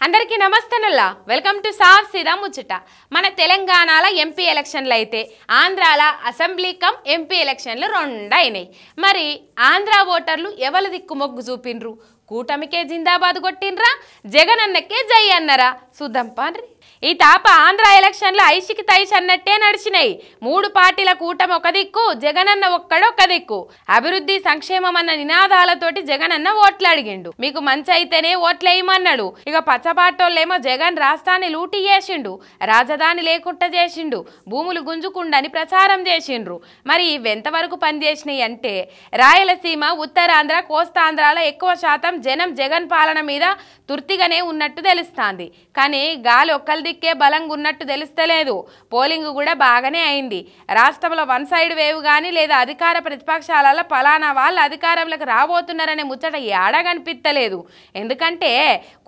అందరికీ నమస్తేనల్లా welcome to సాఫ్ సీదా ముచ్చట మన తెలంగాణలో ఎంపీ ఎలక్షన్లు అయితే ఆంధ్రాల అసెంబ్లీ కమ్ ఎంపీ ఎలక్షన్లు రెండు అయినాయి మరి ఆంధ్ర ఓటర్లు ఎవల దిక్కు మొగ్గు చూపిన్రు కూటమికే జిందాబాద్ కొట్టిన్రా జగన్ అన్నకే జై అన్నరా చూద్దాం పాండ్రి ఈ తాప ఆంధ్ర ఎలక్షన్లు ఐషికి తైష్ అన్నట్టే నడిచినాయి మూడు పార్టీల కూటమి ఒక దిక్కు జగనన్న ఒక్క దిక్కు అభివృద్ధి సంక్షేమం అన్న నినాదాలతోటి జగనన్న ఓట్లు అడిగిండు మీకు మంచి అయితేనే ఓట్లేయమన్నాడు ఇక పచ్చపాటోళ్ళేమో జగన్ రాష్ట్రాన్ని లూటీ చేసిండు రాజధాని లేకుండా చేసిండు భూములు గుంజుకుండని ప్రచారం చేసిండ్రు మరి ఇవెంతవరకు పనిచేసినాయి అంటే రాయలసీమ ఉత్తరాంధ్ర కోస్తాంధ్రాలో ఎక్కువ శాతం జనం జగన్ పాలన మీద తుర్తిగానే ఉన్నట్టు తెలుస్తాంది కానీ గాలి ఒక్కరి దిక్కే బలంగా ఉన్నట్టు తెలుస్తలేదు పోలింగ్ కూడా బాగానే అయింది రాష్ట్రంలో వన్ సైడ్ వేవ్ కానీ లేదా అధికార ప్రతిపక్షాలలో పలానా వాళ్ళు అధికారంలోకి రాబోతున్నారనే ముచ్చట ఏడా కనిపిస్తలేదు ఎందుకంటే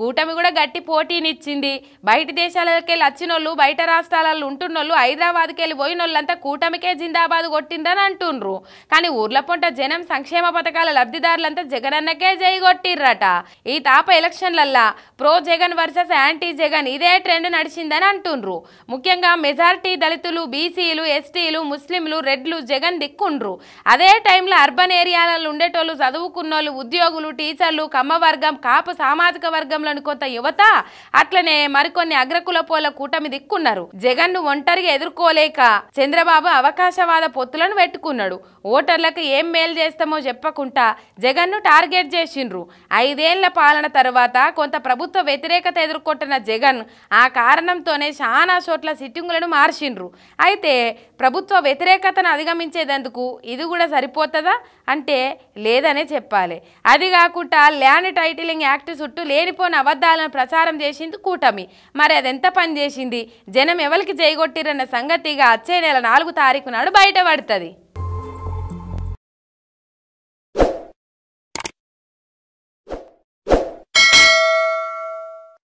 కూటమి కూడా గట్టి పోటీనిచ్చింది బయట దేశాలకి వెళ్ళి వచ్చినోళ్ళు బయట రాష్ట్రాలలో ఉంటున్నోళ్ళు హైదరాబాద్కి వెళ్ళి పోయినోళ్ళంతా కూటమికే జిందాబాద్ కొట్టిందని అంటుండ్రు కానీ ఊర్ల పొంట జనం సంక్షేమ పథకాల లబ్ధిదారులంతా జగనన్నకే జై కొట్టిర్రట ఈ తాప ఎలక్షన్లల్లా pro Jagan versus anti Jagan ఇదే ట్రెండ్ నడిచిందని అంటుండ్రు ముఖ్యంగా మెజారిటీ దళితులు బీసీలు ఎస్టీలు ముస్లింలు రెడ్లు జగన్ దిక్కుండ్రు అదే టైంలో అర్బన్ ఏరియాలలో ఉండేటోళ్ళు చదువుకున్నోళ్ళు ఉద్యోగులు టీచర్లు కమ్మ వర్గం కాపు సామాజిక వర్గంలోని కొంత యువత అట్లనే మరికొన్ని అగ్రకుల పోల కూటమి దిక్కున్నారు జగన్ ను ఒంటరిగా ఎదుర్కోలేక చంద్రబాబు అవకాశవాద పొత్తులను పెట్టుకున్నాడు ఓటర్లకు ఏం మేలు చేస్తామో చెప్పకుండా జగన్ ను టార్గెట్ చేసిండ్రు 5 ఏళ్ల పాలన తర్వాత కొంత ప్రభుత్వ వ్యతిరేకత ఎదుర్కొంటున్న జగన్ ఆ కారణంతోనే చాలా చోట్ల సిట్టింగులను మార్చిండ్రు అయితే ప్రభుత్వ వ్యతిరేకతను అధిగమించేందుకు ఇది కూడా సరిపోతుందా అంటే లేదనే చెప్పాలి అది కాకుండా ల్యాండ్ టైటిలింగ్ యాక్ట్ చుట్టూ లేనిపోని అబద్ధాలను ప్రచారం చేసింది కూటమి మరి అదెంత పని చేసింది జనం ఎవరికి జైగొట్టిరన్న సంగతిగా వచ్చే నెల 4 తారీఖు నాడు బయటపడుతుంది